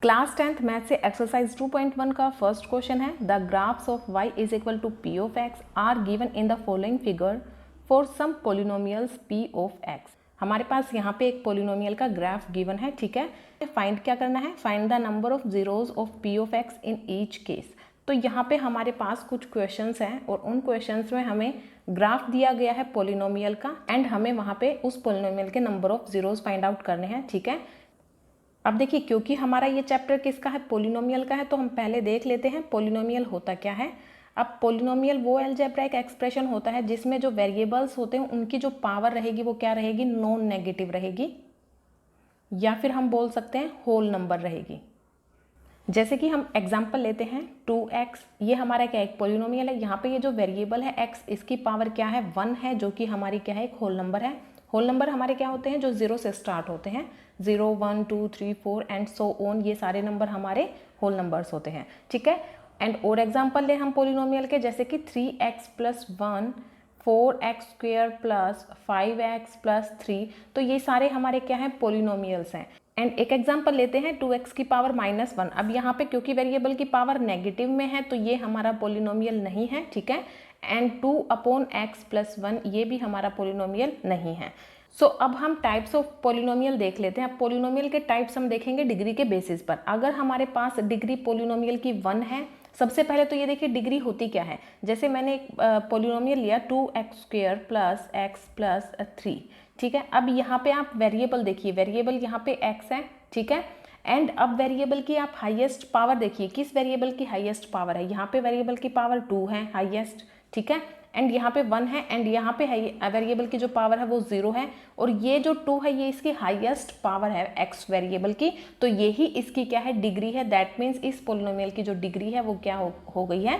Class 10th math से exercise 2.1 का first question है the graphs of y is equal to p of x are given in the following figure for some polynomials p of x। हमारे पास यहाँ पे एक polynomial का graph given है, ठीक है। फाइंड क्या करना है, find the number of zeros of p of x in each case. तो यहाँ पे हमारे पास कुछ क्वेश्चंस हैं और उन क्वेश्चंस में हमें ग्राफ दिया गया है पोलिनोमियल का एंड हमें वहाँ पे उस पोलिनोमियल के number of zeros find out करने हैं, ठीक है। अब देखिए, क्योंकि हमारा ये चैप्टर किसका है, पोलिनोमियल का है, तो हम पहले देख लेते हैं पोलिनोमियल होता क्या है। अब पोलिनोमियल वो अलजेब्राइक एक्सप्रेशन होता है जिसमें जो वेरिएबल्स होते हैं उनकी जो पावर रहेगी वो क्या रहेगी, नॉन नेगेटिव रहेगी, या फिर हम बोल सकते हैं होल नंबर रहेगी। जैसे कि हम एग्जाम्पल लेते हैं 2x, ये हमारा क्या एक पोलिनोमियल है। यहाँ पे ये जो वेरिएबल है x, इसकी पावर क्या है 1 है, जो कि हमारी क्या है एक होल नंबर है। होल नंबर हमारे क्या होते हैं, जो 0 से स्टार्ट होते हैं, 0 1 2 3 4 एंड सो ऑन, ये सारे नंबर हमारे होल नंबर्स होते हैं, ठीक है। एंड और एग्जाम्पल ले हम पोलिनोमियल के, जैसे कि 3x plus 1 4x square plus 5x plus 3, तो ये सारे हमारे क्या हैं पोलिनोमियल्स हैं। एंड एक एग्जाम्पल लेते हैं 2x की पावर -1। अब यहाँ पे क्योंकि वेरिएबल की पावर नेगेटिव में है तो ये हमारा पोलिनोमियल नहीं है, ठीक है। एंड 2/x प्लस 1, ये भी हमारा पोलिनोमियल नहीं है। सो अब हम टाइप्स ऑफ पोलिनोमियल देख लेते हैं। अब पोलिनोमियल के टाइप्स हम देखेंगे डिग्री के बेसिस पर। अगर हमारे पास डिग्री पोलिनोमियल की 1 है, सबसे पहले तो ये देखिए डिग्री होती क्या है। जैसे मैंने एक पोलिनोमियल लिया 2x square plus x plus 3, ठीक है। अब यहाँ पे आप वेरिएबल देखिए, वेरिएबल यहाँ पे x है, ठीक है। एंड अब वेरिएबल की आप हाईएस्ट पावर देखिए, किस वेरिएबल की हाईएस्ट पावर है, यहाँ पे वेरिएबल की पावर 2 है हाईएस्ट, ठीक है। एंड यहाँ पे 1 है एंड यहाँ पे वेरिएबल की जो पावर है वो 0 है, और ये जो 2 है ये इसकी हाईएस्ट पावर है x वेरिएबल की, तो यही इसकी क्या है डिग्री है। दैट मीन्स इस पोलिनोमियल की जो डिग्री है वो क्या हो गई है,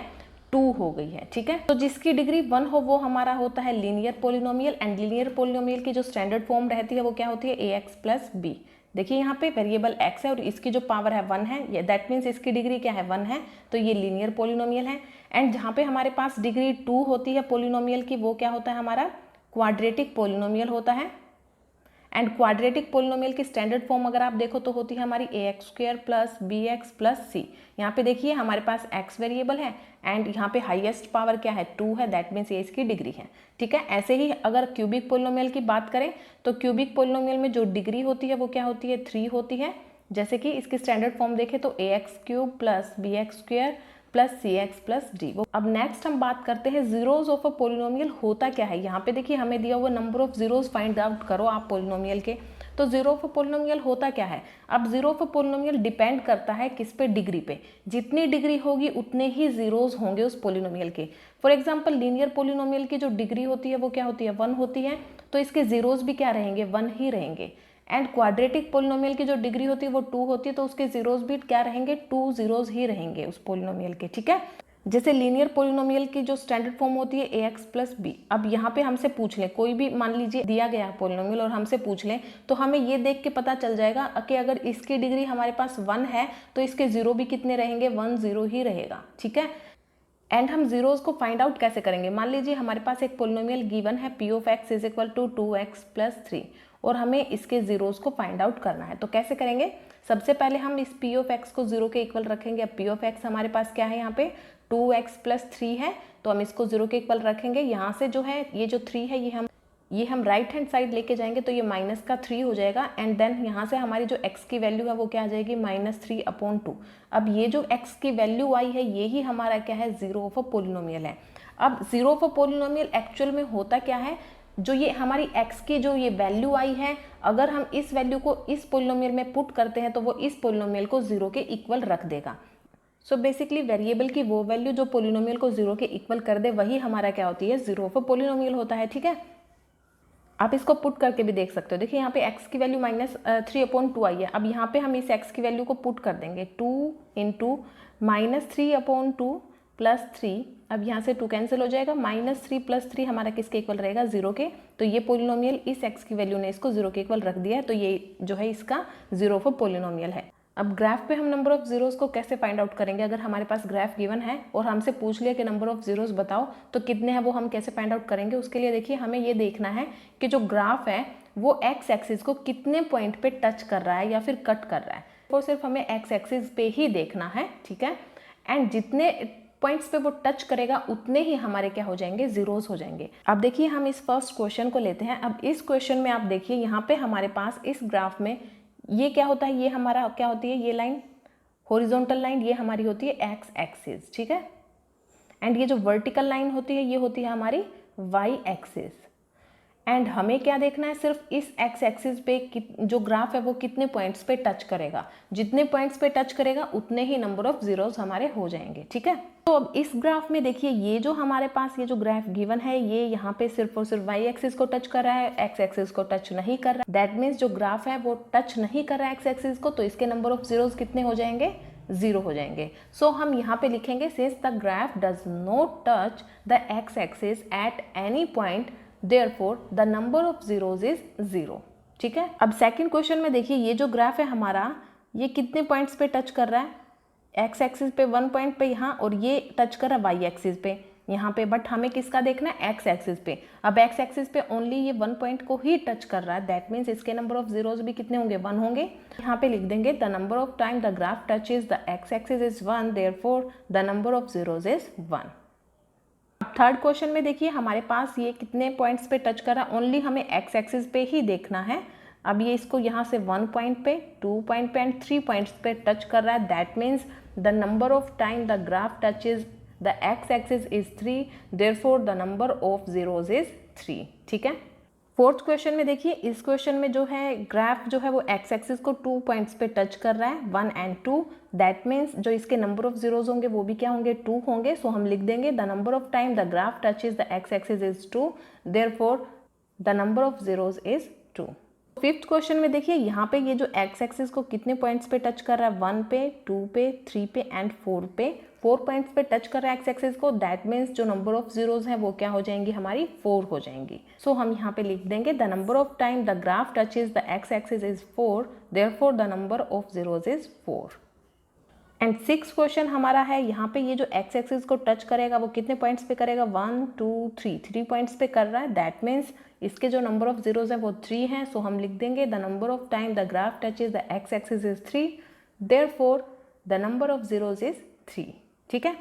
2 हो गई है, ठीक है। तो जिसकी डिग्री 1 हो वो हमारा होता है linear polynomial. And linear polynomial की जो स्टैंडर्ड फॉर्म रहती है वो क्या होती है ax प्लस b। देखिए यहाँ पे वेरिएबल x है और इसकी जो पावर है 1 है, ये दैट मीन्स इसकी डिग्री क्या है 1 है, तो ये लीनियर पोलिनोमियल है। एंड जहाँ पे हमारे पास डिग्री 2 होती है पोलिनोमियल की, वो क्या होता है हमारा क्वाड्रेटिक पोलिनोमियल होता है। एंड क्वाड्रेटिक पोलिनोमियल की स्टैंडर्ड फॉर्म अगर आप देखो तो होती है हमारी ax square plus bx plus c। यहाँ पे देखिए हमारे पास x वेरिएबल है एंड यहाँ पे हाईएस्ट पावर क्या है 2 है, दैट मीन्स ये इसकी डिग्री है, ठीक है। ऐसे ही अगर क्यूबिक पोलिनोमियल की बात करें तो क्यूबिक पोलिनोमियल में जो डिग्री होती है वो क्या होती है 3 होती है। जैसे कि इसकी स्टैंडर्ड फॉर्म देखें तो ax cube plus bx square plus cx plus d। अब नेक्स्ट हम बात करते हैं जीरोज ऑफ अ पोलिनोमियल होता क्या है। यहाँ पे देखिए हमें दिया हुआ number of zeros find out करो आप पोलिनोमियल के, तो जीरो ऑफ अ पोलिनोमियल होता क्या है। अब zero of a polynomial depend करता है किस पे, डिग्री पे। जितनी डिग्री होगी उतने ही जीरोज होंगे उस पोलिनोमियल के। फॉर एग्जाम्पल लीनियर पोलिनोमियल की जो डिग्री होती है वो क्या होती है 1 होती है, तो इसके जीरोज भी क्या रहेंगे 1 ही रहेंगे। एंड क्वाड्रेटिक पोलिनोमियल की जो डिग्री होती है वो 2 होती है, तो उसके जीरोज भी क्या रहेंगे 2 जीरोज ही रहेंगे उस पोलिनोमियल के, ठीक है। जैसे लीनियर पोलिनोमियल की जो स्टैंडर्ड फॉर्म होती है ax प्लस b। अब यहाँ पे हमसे पूछ लें कोई भी, मान लीजिए दिया गया पोलिनोमियल और हमसे पूछ लें, तो हमें ये देख के पता चल जाएगा कि अगर इसकी डिग्री हमारे पास 1 है तो इसके जीरो भी कितने रहेंगे 1 0 ही रहेगा, ठीक है। एंड हम जीरोज को फाइंड आउट कैसे करेंगे, मान लीजिए हमारे पास एक पोलिनोमियल गिवन है p of x is equal to 2x plus 3 और हमें इसके जीरोज को फाइंड आउट करना है। तो कैसे करेंगे, सबसे पहले हम इस p ऑफ x को 0 के इक्वल रखेंगे। अब p ऑफ x हमारे पास क्या है, यहाँ पे 2x प्लस 3 है, तो हम इसको 0 के इक्वल रखेंगे। यहाँ से जो है ये जो 3 है ये हम राइट हैंड साइड लेके जाएंगे तो ये -3 हो जाएगा। एंड देन यहाँ से हमारी जो x की वैल्यू है वो क्या आ जाएगी -3/2। अब ये जो x की वैल्यू आई है ये ही हमारा क्या है जीरो ऑफ अ पोलिनोमियल है। अब zero of a polynomial actual में होता क्या है, जो ये हमारी x की जो ये वैल्यू आई है, अगर हम इस वैल्यू को इस पोलिनोमियल में पुट करते हैं तो वो इस पोलिनोमियल को 0 के इक्वल रख देगा। सो बेसिकली वेरिएबल की वो वैल्यू जो पोलिनोमियल को 0 के इक्वल कर दे वही हमारा क्या होती है जीरो ऑफ अ पोलिनोमियल होता है, ठीक है। आप इसको पुट करके भी देख सकते हो। देखिए यहाँ पे x की वैल्यू -3/2 आई है। अब यहाँ पे हम इस x की वैल्यू को पुट कर देंगे 2 इंटू -3/2 प्लस 3। अब यहाँ से 2 कैंसिल हो जाएगा, -3 प्लस 3 हमारा किसके इक्वल रहेगा 0 के। तो ये पोलिनोमियल इस x की वैल्यू ने इसको 0 के इक्वल रख दिया है, तो ये जो है इसका जीरो ऑफ अ पोलिनोमियल है। अब ग्राफ पे हम नंबर ऑफ जीरोस को कैसे फाइंड आउट करेंगे। अगर हमारे पास ग्राफ गिवन है और हमसे पूछ लिया कि नंबर ऑफ जीरोस बताओ तो कितने हैं, वो हम कैसे फाइंड आउट करेंगे। उसके लिए देखिए हमें ये देखना है कि जो ग्राफ है वो एक्स एक्सिस को कितने पॉइंट पे टच कर रहा है या फिर कट कर रहा है। वो सिर्फ हमें एक्स एक्सिस पे ही देखना है, ठीक है। एंड जितने पॉइंट्स पे वो टच करेगा उतने ही हमारे क्या हो जाएंगे, जीरोस हो जाएंगे। अब देखिए हम इस फर्स्ट क्वेश्चन को लेते हैं। अब इस क्वेश्चन में आप देखिए यहाँ पे हमारे पास इस ग्राफ में ये क्या होता है, ये हमारा क्या होती है, ये लाइन हॉरिजॉन्टल लाइन, ये हमारी होती है एक्स एक्सिस, ठीक है। एंड ये जो वर्टिकल लाइन होती है ये होती है हमारी वाई एक्सिस। एंड हमें क्या देखना है, सिर्फ इस एक्स एक्सिस पे जो ग्राफ है वो कितने पॉइंट्स पे टच करेगा। जितने पॉइंट्स पे टच करेगा उतने ही नंबर ऑफ जीरोस हमारे हो जाएंगे, ठीक है। तो अब इस ग्राफ में देखिए ये जो हमारे पास ये जो ग्राफ गिवन है ये यहाँ पे सिर्फ और सिर्फ वाई एक्सिस को टच कर रहा है, एक्स एक्सिस को टच नहीं कर रहा है। दैट मीन्स जो ग्राफ है वो टच नहीं कर रहा है एक्स एक्सिस को, तो इसके नंबर ऑफ जीरोस कितने हो जाएंगे, 0 हो जाएंगे। सो हम यहाँ पे लिखेंगे since the graph does not touch the x axis at any point therefore the number of zeros is 0, ठीक है। अब सेकंड क्वेश्चन में देखिए ये जो ग्राफ है हमारा ये कितने पॉइंट्स पे टच कर रहा है, एक्स एक्सिस पे 1 पॉइंट पे यहाँ, और ये टच कर रहा है वाई एक्सिस पे यहाँ पे, बट हमें किसका देखना है, एक्स एक्सिस पे। अब एक्स एक्सिस पे ओनली ये 1 पॉइंट को ही टच कर रहा है, दैट मीन्स इसके नंबर ऑफ जीरोज भी कितने होंगे, 1 होंगे। यहाँ पे लिख देंगे the number of time the graph touch is the x axis is 1 therefore the number of zeros is 1। अब थर्ड क्वेश्चन में देखिए हमारे पास ये कितने पॉइंट्स पे टच कर रहा है, ओनली हमें एक्स एक्सिस पे ही देखना है। अब ये इसको यहाँ से 1 पॉइंट पे, 2 पॉइंट पे एंड 3 पॉइंट्स पे टच कर रहा है, that means the number of time the graph touches the x axis is 3 therefore the number of zeros is 3, ठीक है। फोर्थ क्वेश्चन में देखिए इस क्वेश्चन में जो है ग्राफ जो है वो एक्स एक्सिस को 2 पॉइंट्स पे टच कर रहा है, 1 एंड 2, दैट मीन्स जो इसके नंबर ऑफ जीरोज होंगे वो भी क्या होंगे, 2 होंगे। सो हम लिख देंगे the number of time the graph touches the x axis is 2 therefore the number of zeros is 2। Fifth question में देखिए यहाँ पे ये जो एक्स एक्सिस को कितने पॉइंट्स पे टच कर रहा है, 1 पे, 2 पे, 3 पे एंड 4 पे, 4 पॉइंट्स पे टच कर रहा है एक्स एक्सिस को, दैट मीन्स जो नंबर ऑफ जीरोज हैं वो क्या हो जाएंगी, हमारी 4 हो जाएंगी। सो हम यहाँ पे लिख देंगे the number of time the graph touches the x axis is 4 therefore the number of zeros is 4। And six question हमारा है यहाँ पे ये जो एक्स एक्सिस को टच करेगा वो कितने पॉइंट्स पे करेगा, 1 2 3 पॉइंट्स पे कर रहा है, दैट मीन्स इसके जो नंबर ऑफ जीरोज है वो 3 है। सो हम लिख देंगे the number of time the graph touches the x axis is 3 therefore the number of zeros is 3, ठीक है।